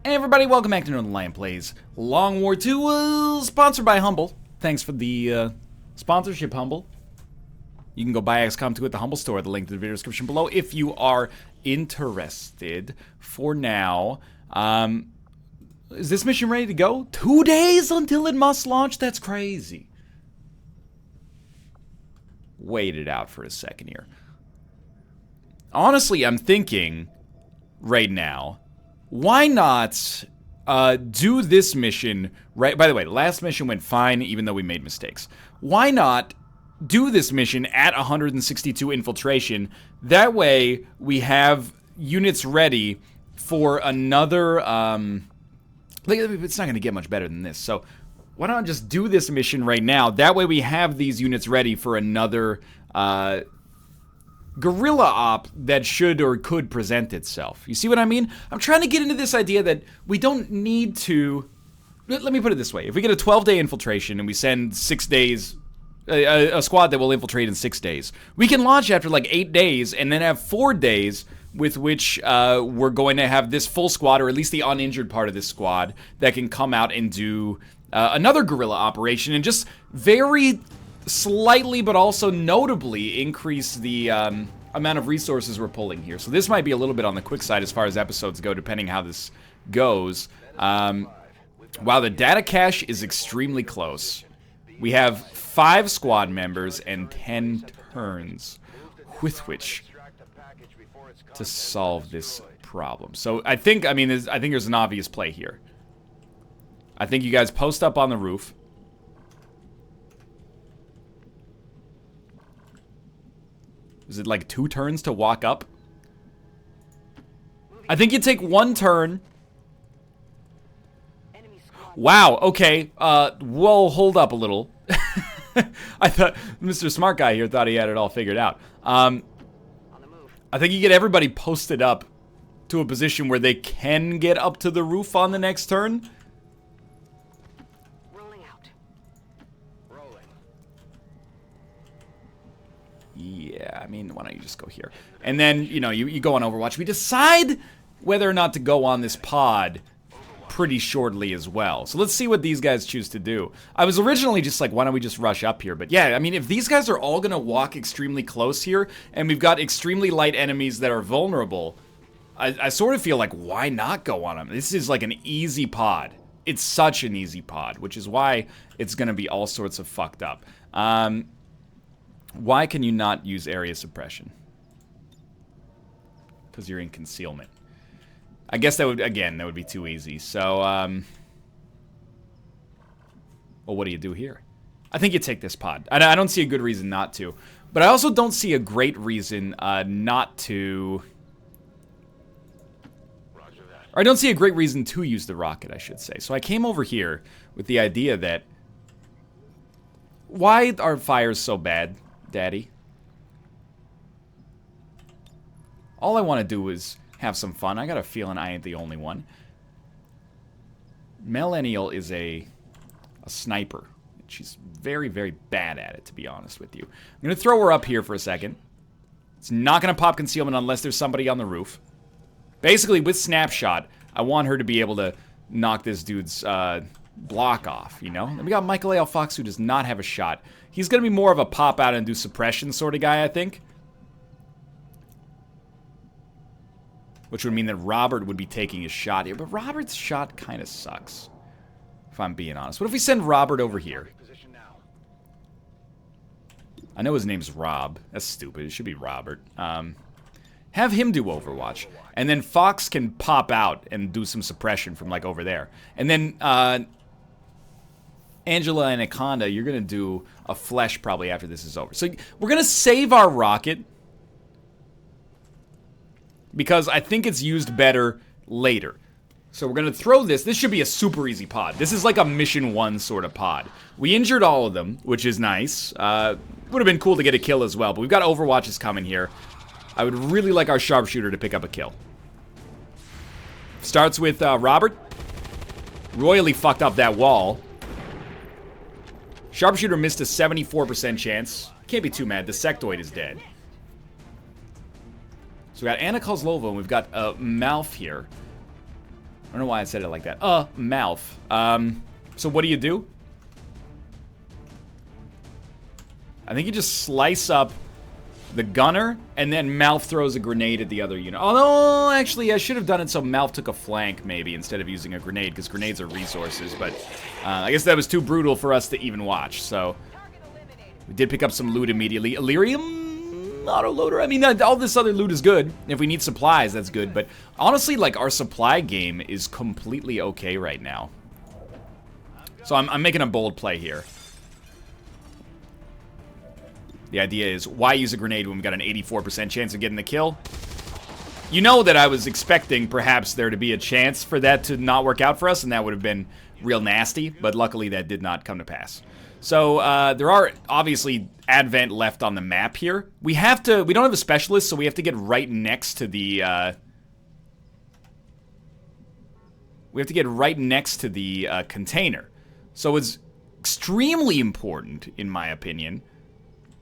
Hey everybody, welcome back to Northern Lion Plays Long War 2, sponsored by Humble. Thanks for the sponsorship, Humble. You can go buy XCOM 2 at the Humble store, the link to the video description below if you are interested. For now, is this mission ready to go? 2 days until it must launch? That's crazy. Wait it out for a second here. Honestly, I'm thinking right now, why not do this mission right? By the way, the last mission went fine, even though we made mistakes. Why not do this mission at 162 infiltration? That way, we have units ready for another. It's not going to get much better than this. So, why not just do this mission right now? That way, we have these units ready for another guerrilla op that should or could present itself. You see what I mean? I'm trying to get into this idea that we don't need to. Let me put it this way. If we get a 12-day infiltration and we send 6 days, a squad that will infiltrate in 6 days, we can launch after like 8 days and then have 4 days with which we're going to have this full squad, or at least the uninjured part of this squad, that can come out and do another guerrilla operation and just very slightly but also notably increase the amount of resources we're pulling here. So this might be a little bit on the quick side as far as episodes go, depending how this goes. Wow, the data cache is extremely close. We have 5 squad members and 10 turns with which to solve this problem. So I think there's an obvious play here. I think you guys post up on the roof. Is it like 2 turns to walk up? I think you take 1 turn. Wow, okay. Well, hold up a little. I thought Mr. Smart Guy here thought he had it all figured out. I think you get everybody posted up to a position where they can get up to the roof on the next turn. Yeah, I mean, why don't you just go here? And then, you go on Overwatch. We decide whether or not to go on this pod pretty shortly as well. So let's see what these guys choose to do. I was originally just like, why don't we just rush up here? But yeah, I mean, if these guys are all going to walk extremely close here, and we've got extremely light enemies that are vulnerable, I sort of feel like, why not go on them? This is like an easy pod. It's such an easy pod, which is why it's going to be all sorts of fucked up. Why can you not use area suppression? Because you're in concealment. I guess that would be too easy. So, well, what do you do here? I think you take this pod. I don't see a good reason not to. But I also don't see a great reason not to. Or I don't see a great reason to use the rocket, I should say. So I came over here with the idea that, why are fires so bad, Daddy? All I want to do is have some fun. I got a feeling I ain't the only one. Millennial is a sniper. She's very, very bad at it, to be honest with you. I'm going to throw her up here for a second. It's not going to pop concealment unless there's somebody on the roof. Basically, with Snapshot, I want her to be able to knock this dude's block off, And we got Michael A. Fox, who does not have a shot. He's going to be more of a pop out and do suppression sort of guy, I think. Which would mean that Robert would be taking a shot here. But Robert's shot kind of sucks, if I'm being honest. What if we send Robert over here? I know his name's Rob. That's stupid. It should be Robert. Have him do Overwatch. And then Fox can pop out and do some suppression from, like, over there. And then, Angela and Akanda, you're going to do a flesh probably after this is over. So we're going to save our rocket, because I think it's used better later. So we're going to throw this. This should be a super easy pod. This is like a mission 1 sort of pod. We injured all of them, which is nice. Would have been cool to get a kill as well, but we've got Overwatches coming here. I would really like our sharpshooter to pick up a kill. Starts with Robert. Royally fucked up that wall. Sharpshooter missed a 74% chance. Can't be too mad. The sectoid is dead. So we got Anna Kozlova, and we've got Malf here. I don't know why I said it like that. Mouth. So what do? I think you just slice up the gunner, and then Mouth throws a grenade at the other unit. Although, actually, I should have done it so Mouth took a flank, maybe, instead of using a grenade, because grenades are resources, but I guess that was too brutal for us to even watch, so we did pick up some loot immediately. Elerium autoloader, I mean, all this other loot is good. If we need supplies, that's good, but honestly, like, our supply game is completely okay right now. So I'm making a bold play here. The idea is, why use a grenade when we got an 84% chance of getting the kill? You know that I was expecting, perhaps, there to be a chance for that to not work out for us, and that would have been real nasty, but luckily that did not come to pass. So, there are, obviously, Advent left on the map here. We don't have a specialist, so we have to get right next to the, container. So it's extremely important, in my opinion,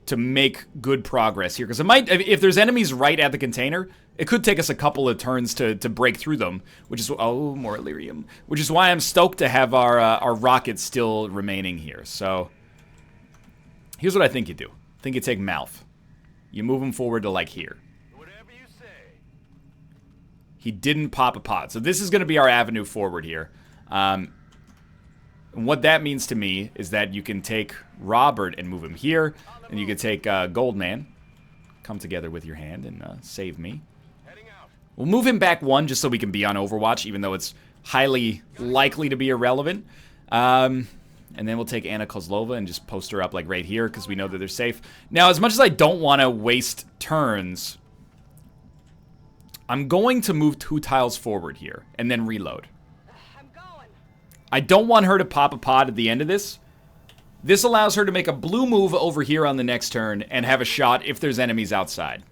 to make good progress here, because it might, if there's enemies right at the container, it could take us a couple of turns to break through them, which is, oh, more Elerium, which is why I'm stoked to have our rockets still remaining here. So, here's what I think you do. I think you take Mouth. You move him forward to, like, here. Whatever you say. He didn't pop a pod, so this is going to be our avenue forward here. And what that means to me is that you can take Robert and move him here, and you can take Goldman, come together with your hand and save me. We'll move him back one just so we can be on Overwatch, even though it's highly likely to be irrelevant. And then we'll take Anna Kozlova and just post her up like right here because we know that they're safe. Now, as much as I don't want to waste turns, I'm going to move 2 tiles forward here and then reload. I don't want her to pop a pod at the end of this. This allows her to make a blue move over here on the next turn and have a shot if there's enemies outside.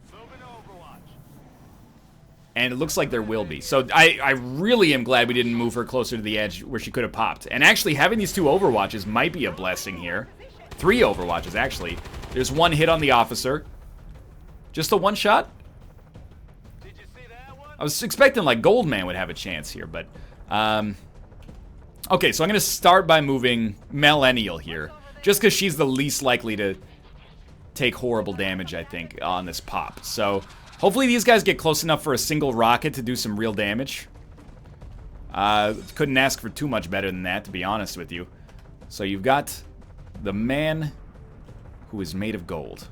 And it looks like there will be. So I really am glad we didn't move her closer to the edge where she could have popped. And actually, having these 2 Overwatches might be a blessing here. 3 Overwatches, actually. There's 1 hit on the officer. Just a 1 shot? I was expecting, like, Goldman would have a chance here, but... Okay, so I'm going to start by moving Millennial here. Just because she's the least likely to take horrible damage, I think, on this pop. So, hopefully these guys get close enough for a single rocket to do some real damage. Couldn't ask for too much better than that, to be honest with you. So you've got the man who is made of gold.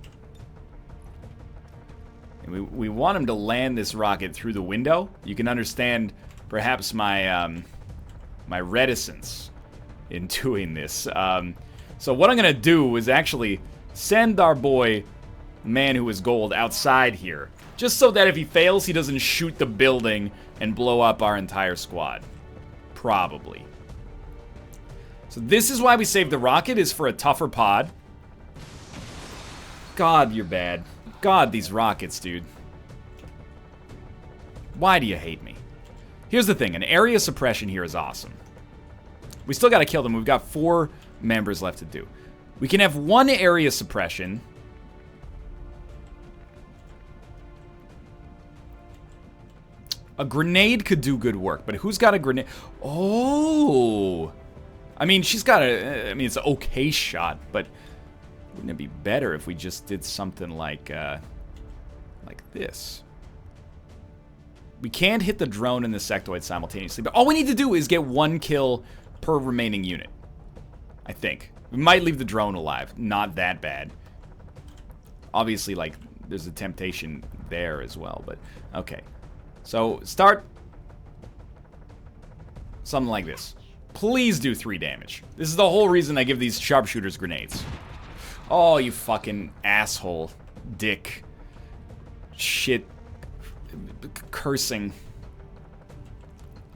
And we want him to land this rocket through the window. You can understand, perhaps, my... my reticence in doing this. So what I'm going to do is actually send our boy, man who is gold, outside here. Just so that if he fails, he doesn't shoot the building and blow up our entire squad. Probably. So this is why we saved the rocket, is for a tougher pod. God, you're bad. God, these rockets, dude. Why do you hate me? Here's the thing, an area suppression here is awesome. We still gotta kill them. We've got 4 members left to do. We can have 1 area suppression. A grenade could do good work, but who's got a grenade? Oh! I mean, she's got a... I mean, it's an okay shot, but wouldn't it be better if we just did something like this? We can't hit the drone and the sectoid simultaneously, but all we need to do is get 1 kill per remaining unit. I think. We might leave the drone alive. Not that bad. Obviously, like, there's a temptation there as well, but okay. So, start something like this. Please do 3 damage. This is the whole reason I give these sharpshooters grenades. Oh, you fucking asshole. Dick. Shit. Cursing.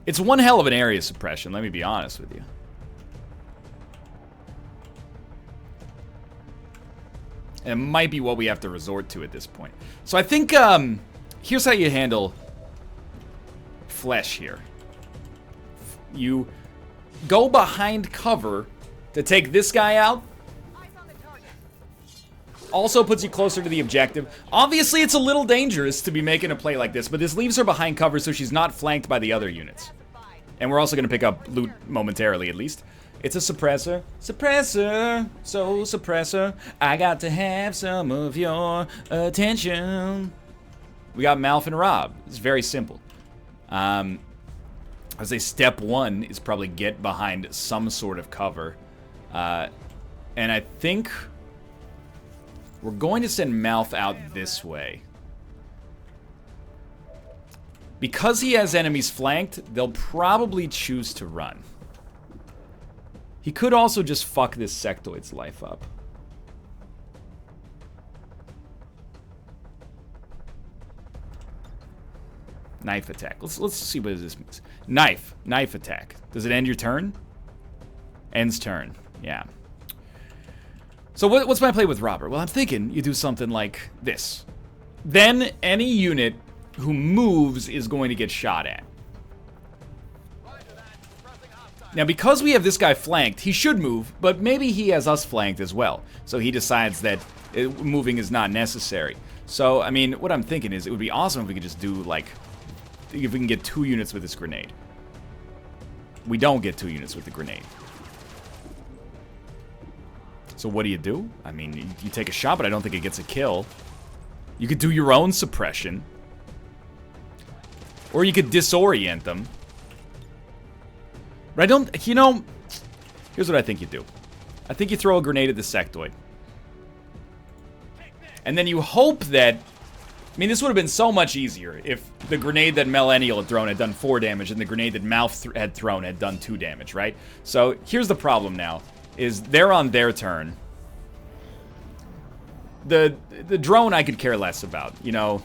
It's one hell of an area suppression, let me be honest with you. And it might be what we have to resort to at this point. So I think, here's how you handle flesh here. You go behind cover to take this guy out. Also puts you closer to the objective. Obviously, it's a little dangerous to be making a play like this, but this leaves her behind cover so she's not flanked by the other units. And we're also going to pick up loot momentarily, at least. It's a suppressor. Suppressor. So suppressor. I got to have some of your attention. We got Malf and Rob. It's very simple. I would say step one is probably get behind some sort of cover. And I think we're going to send Malf out this way. Because he has enemies flanked, they'll probably choose to run. He could also just fuck this sectoid's life up. Knife attack. Let's see what this means. Knife attack. Does it end your turn? Ends turn. Yeah. So what's my play with Robert? Well, I'm thinking you do something like this. Then any unit who moves is going to get shot at. Now, because we have this guy flanked, he should move, but maybe he has us flanked as well. So he decides that moving is not necessary. So, I mean, what I'm thinking is it would be awesome if we could just do, like, if we can get 2 units with this grenade. We don't get 2 units with the grenade. So what do? I mean, you take a shot, but I don't think it gets a kill. You could do your own suppression. Or you could disorient them. But I don't, you know, here's what I think you do. I think you throw a grenade at the sectoid. And then you hope that, I mean, this would have been so much easier if the grenade that Millennial had thrown had done 4 damage and the grenade that Malf had thrown had done 2 damage, right? So here's the problem now, is they're on their turn. The drone I could care less about, you know.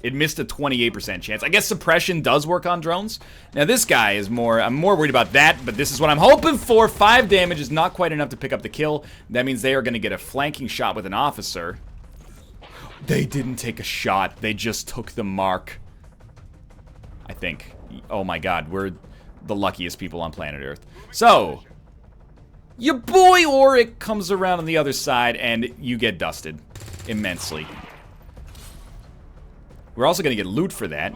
It missed a 28% chance. I guess suppression does work on drones. Now this guy is I'm more worried about that, but this is what I'm hoping for. 5 damage is not quite enough to pick up the kill. That means they are going to get a flanking shot with an officer. They didn't take a shot. They just took the mark. I think. Oh my god, we're the luckiest people on planet Earth. So, your boy Auric comes around on the other side and you get dusted immensely. We're also going to get loot for that.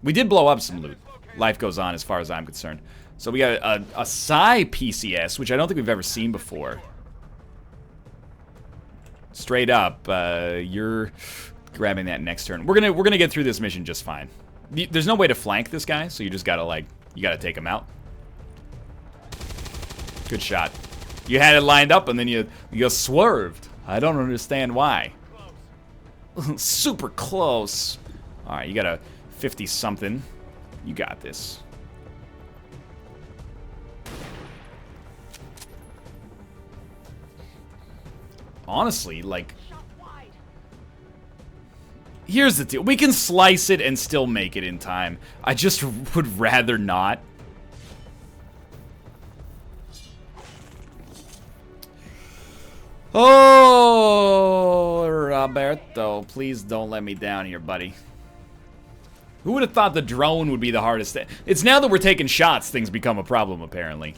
We did blow up some loot. Life goes on as far as I'm concerned. So we got a Psy PCS, which I don't think we've ever seen before. Straight up, you're grabbing that next turn. We're gonna get through this mission just fine. There's no way to flank this guy, so you just gotta you gotta take him out. Good shot. You had it lined up and then you swerved. I don't understand why. Super close. Alright, you got a 50-something. You got this. Honestly, like... Here's the deal. We can slice it and still make it in time. I just would rather not. Oh, Roberto, please don't let me down here, buddy. Who would have thought the drone would be the hardest thing? It's now that we're taking shots, things become a problem, apparently.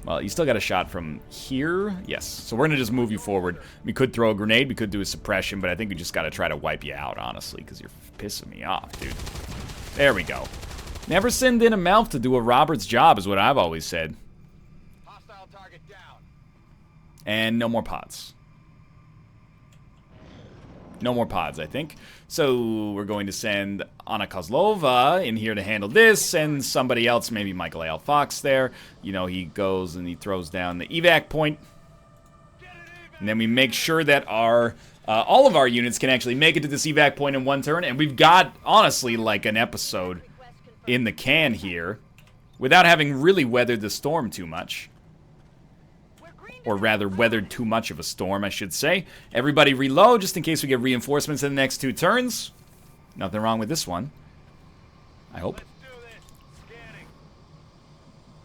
Well, you still got a shot from here. Yes, so we're going to just move you forward. We could throw a grenade, we could do a suppression, but I think we just got to try to wipe you out, honestly, because you're pissing me off, dude. There we go. Never send in a Malf to do a Robert's job, is what I've always said. Hostile target down. And no more pods. No more pods, I think. So we're going to send Anna Kozlova in here to handle this, and somebody else, maybe Michael A. L. Fox there. You know, he goes and he throws down the evac point. And then we make sure that our all of our units can actually make it to this evac point in 1 turn. And we've got, honestly, like an episode in the can here without having really weathered the storm too much. Or rather, weathered too much of a storm, I should say. Everybody reload, just in case we get reinforcements in the next 2 turns. Nothing wrong with this one. I hope.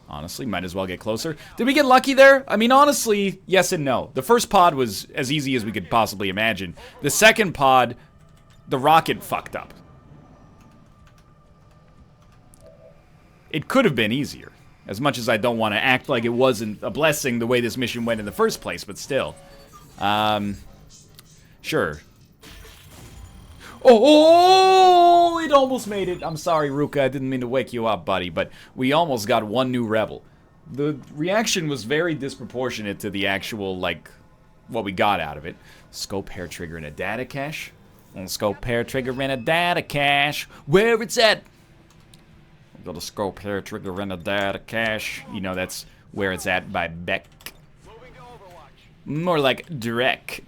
Honestly, might as well get closer. Did we get lucky there? I mean, honestly, yes and no. The first pod was as easy as we could possibly imagine. The second pod, the rocket fucked up. It could have been easier. As much as I don't want to act like it wasn't a blessing the way this mission went in the first place, but still. Sure. Oh, it almost made it. I'm sorry, Ruka. I didn't mean to wake you up, buddy, but we almost got one new rebel. The reaction was very disproportionate to the actual, like, what we got out of it. Scope, hair trigger, and a data cache. Scope, hair trigger, and a data cache. Where it's at. Got a scope, hair trigger, and a data cache. You know, that's Where It's At by Beck. Moving to Overwatch. More like Drek.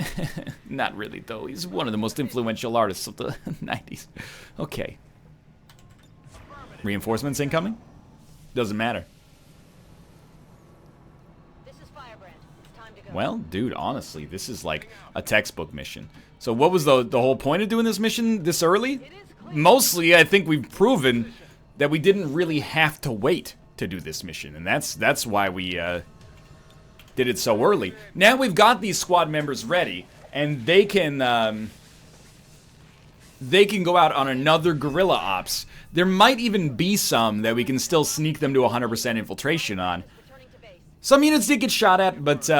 Not really, though. He's one of the most influential artists of the 90s. Okay. Reinforcements incoming? Doesn't matter. This is Firebrand. It's time to go. Well, dude, honestly, this is like a textbook mission. So what was the whole point of doing this mission this early? Mostly, I think we've proven that we didn't really have to wait to do this mission. And that's why we did it so early. Now we've got these squad members ready, and they can go out on another guerrilla ops. There might even be some that we can still sneak them to 100% infiltration on. Returning to base. Some units did get shot at, but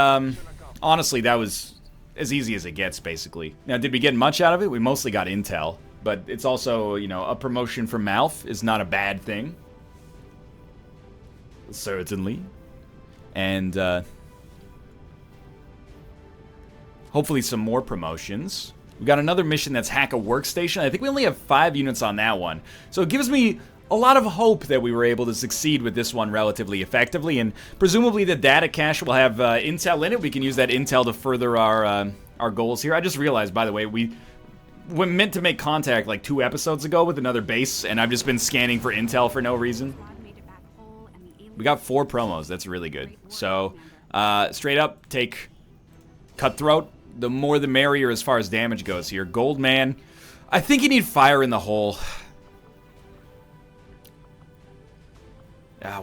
honestly, that was as easy as it gets, basically. Now, did we get much out of it? We mostly got intel, but it's also, you know, a promotion from Mouth is not a bad thing. Certainly. And hopefully some more promotions. We got another mission that's hack a workstation. I think we only have 5 units on that one. So it gives me a lot of hope that we were able to succeed with this one relatively effectively, and presumably the data cache will have intel in it. We can use that intel to further our goals here. I just realized, by the way, we meant to make contact like 2 episodes ago with another base, and I've just been scanning for intel for no reason. We got 4 promos. That's really good. So, straight up, take Cutthroat. The more the merrier as far as damage goes here. Goldman. I think you need fire in the hole.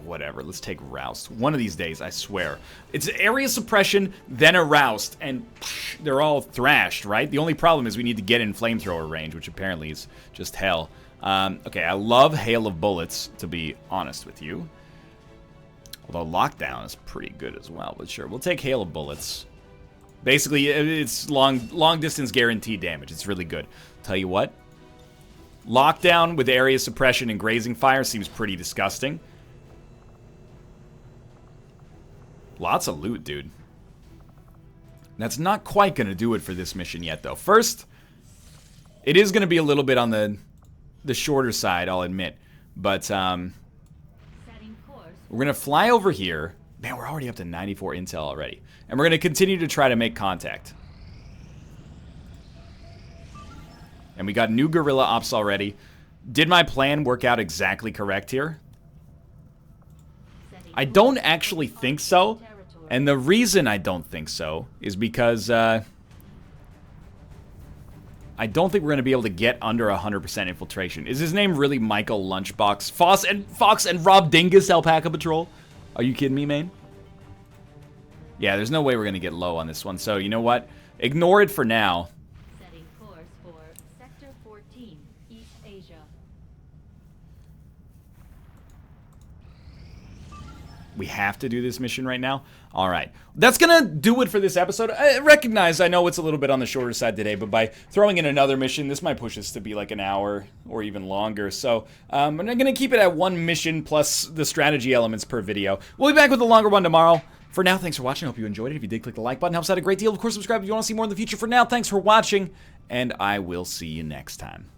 Whatever. Let's take Roust. One of these days, I swear. It's area suppression, then a Roust, and they're all thrashed, right? The only problem is we need to get in flamethrower range, which apparently is just hell. Okay, I love Hail of Bullets, to be honest with you. Although Lockdown is pretty good as well, but sure. We'll take Hail of Bullets. Basically, it's long distance guaranteed damage. It's really good. Tell you what. Lockdown with area suppression and grazing fire seems pretty disgusting. Lots of loot, dude. That's not quite going to do it for this mission yet, though. First, it is going to be a little bit on the shorter side, I'll admit. But we're going to fly over here. Man, we're already up to 94 intel already. And we're going to continue to try to make contact. And we got new guerrilla ops already. Did my plan work out exactly correct here? I don't actually think so. And the reason I don't think so is because I don't think we're going to be able to get under 100% infiltration. Is his name really Michael Lunchbox? Fox and Rob Dingus Alpaca Patrol? Are you kidding me, man? Yeah, there's no way we're going to get low on this one. So, you know what? Ignore it for now. Setting course for Sector 14, East Asia. We have to do this mission right now. All right. That's going to do it for this episode. I recognize, I know it's a little bit on the shorter side today, but by throwing in another mission, this might push us to be like an hour or even longer. So I'm going to keep it at 1 mission plus the strategy elements per video. We'll be back with a longer one tomorrow. For now, thanks for watching. I hope you enjoyed it. If you did, click the like button. Helps out a great deal. Of course, subscribe if you want to see more in the future. For now, thanks for watching, and I will see you next time.